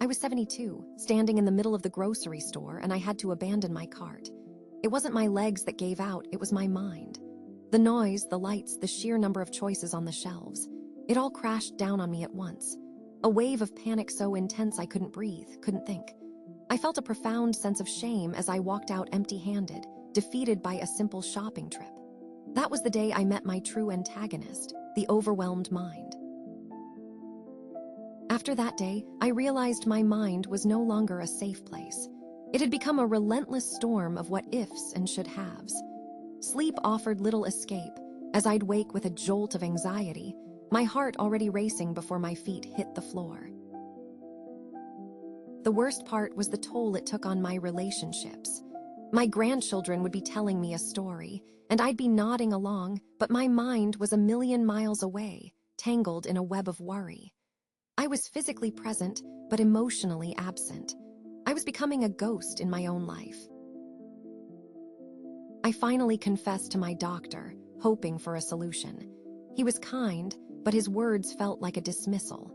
I was 72, standing in the middle of the grocery store, and I had to abandon my cart. It wasn't my legs that gave out, it was my mind. The noise, the lights, the sheer number of choices on the shelves. It all crashed down on me at once. A wave of panic so intense I couldn't breathe, couldn't think. I felt a profound sense of shame as I walked out empty-handed, defeated by a simple shopping trip. That was the day I met my true antagonist, the overwhelmed mind. After that day, I realized my mind was no longer a safe place. It had become a relentless storm of what-ifs and should-haves. Sleep offered little escape, as I'd wake with a jolt of anxiety, my heart already racing before my feet hit the floor. The worst part was the toll it took on my relationships. My grandchildren would be telling me a story, and I'd be nodding along, but my mind was a million miles away, tangled in a web of worry. I was physically present, but emotionally absent. I was becoming a ghost in my own life. I finally confessed to my doctor, hoping for a solution. He was kind, but his words felt like a dismissal.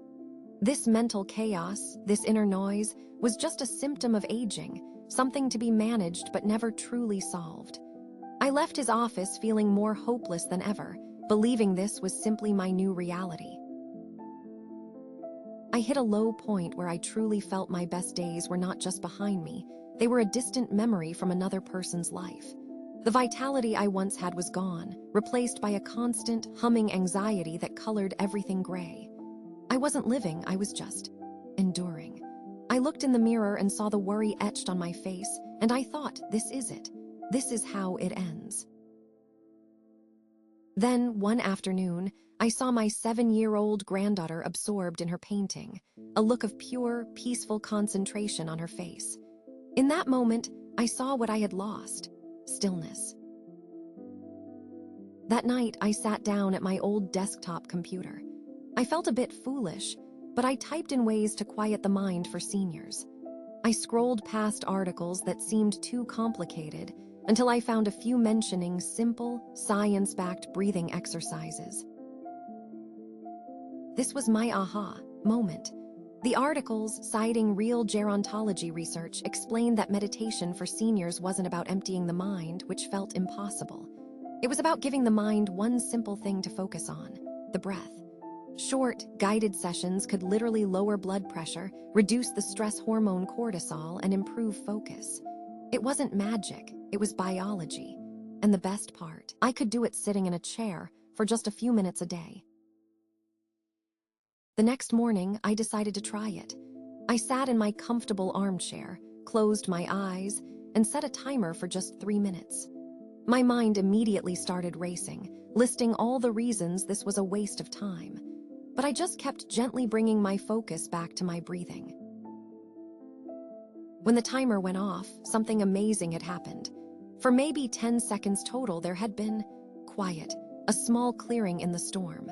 This mental chaos, this inner noise, was just a symptom of aging, something to be managed but never truly solved. I left his office feeling more hopeless than ever, believing this was simply my new reality. I hit a low point where I truly felt my best days were not just behind me, they were a distant memory from another person's life. The vitality I once had was gone, replaced by a constant, humming anxiety that colored everything gray. I wasn't living, I was just enduring. I looked in the mirror and saw the worry etched on my face, and I thought, this is it. This is how it ends. Then, one afternoon, I saw my 7-year-old granddaughter absorbed in her painting, a look of pure, peaceful concentration on her face. In that moment, I saw what I had lost: stillness. That night, I sat down at my old desktop computer. I felt a bit foolish, but I typed in ways to quiet the mind for seniors. I scrolled past articles that seemed too complicated until I found a few mentioning simple, science-backed breathing exercises. This was my aha moment. The articles, citing real gerontology research, explained that meditation for seniors wasn't about emptying the mind, which felt impossible. It was about giving the mind one simple thing to focus on: the breath. Short, guided sessions could literally lower blood pressure, reduce the stress hormone cortisol, and improve focus. It wasn't magic, it was biology. And the best part, I could do it sitting in a chair for just a few minutes a day. The next morning, I decided to try it. I sat in my comfortable armchair, closed my eyes, and set a timer for just 3 minutes. My mind immediately started racing, listing all the reasons this was a waste of time. But I just kept gently bringing my focus back to my breathing. When the timer went off, something amazing had happened. For maybe 10 seconds total, there had been quiet, a small clearing in the storm.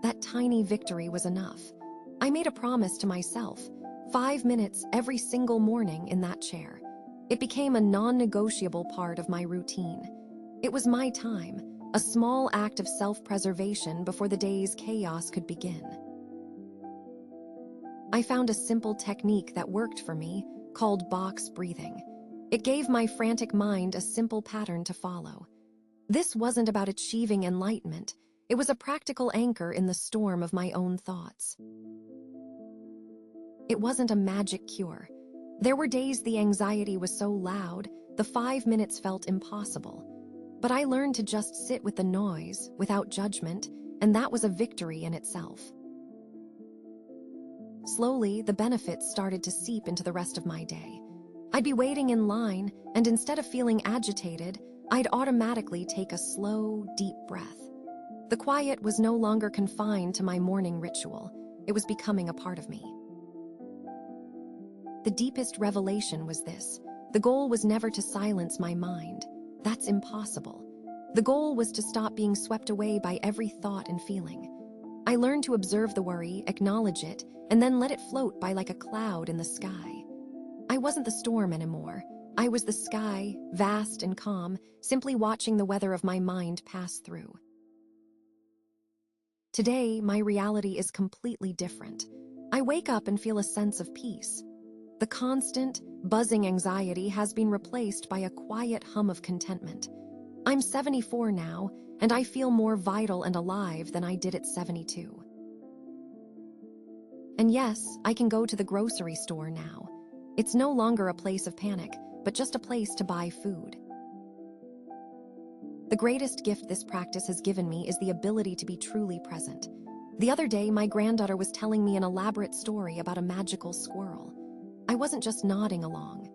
That tiny victory was enough. I made a promise to myself: 5 minutes every single morning in that chair. It became a non-negotiable part of my routine. It was my time, a small act of self-preservation before the day's chaos could begin. I found a simple technique that worked for me, called box breathing. It gave my frantic mind a simple pattern to follow. This wasn't about achieving enlightenment. It was a practical anchor in the storm of my own thoughts. It wasn't a magic cure. There were days the anxiety was so loud, the 5 minutes felt impossible. But I learned to just sit with the noise, without judgment, and that was a victory in itself. Slowly, the benefits started to seep into the rest of my day. I'd be waiting in line, and instead of feeling agitated, I'd automatically take a slow, deep breath. The quiet was no longer confined to my morning ritual. It was becoming a part of me. The deepest revelation was this: the goal was never to silence my mind. That's impossible. The goal was to stop being swept away by every thought and feeling. I learned to observe the worry, acknowledge it, and then let it float by like a cloud in the sky. I wasn't the storm anymore. I was the sky, vast and calm, simply watching the weather of my mind pass through. Today, my reality is completely different. I wake up and feel a sense of peace. The constant, buzzing anxiety has been replaced by a quiet hum of contentment. I'm 74 now, and I feel more vital and alive than I did at 72. And yes, I can go to the grocery store now. It's no longer a place of panic, but just a place to buy food. The greatest gift this practice has given me is the ability to be truly present. The other day, my granddaughter was telling me an elaborate story about a magical squirrel. I wasn't just nodding along.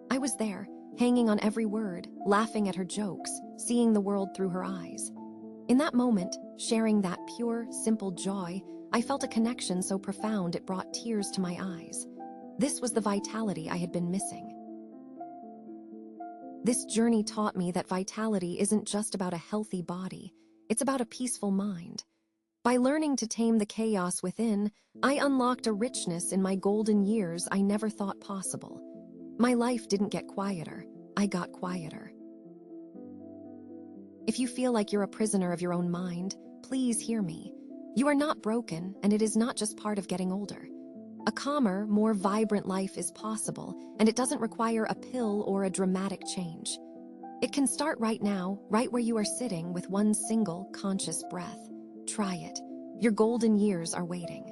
I was there, hanging on every word, laughing at her jokes, seeing the world through her eyes. In that moment, sharing that pure, simple joy, I felt a connection so profound it brought tears to my eyes. This was the vitality I had been missing. This journey taught me that vitality isn't just about a healthy body, it's about a peaceful mind. By learning to tame the chaos within, I unlocked a richness in my golden years I never thought possible. My life didn't get quieter, I got quieter. If you feel like you're a prisoner of your own mind, please hear me. You are not broken, and it is not just part of getting older. A calmer, more vibrant life is possible, and it doesn't require a pill or a dramatic change. It can start right now, right where you are sitting with one single conscious breath. Try it. Your golden years are waiting.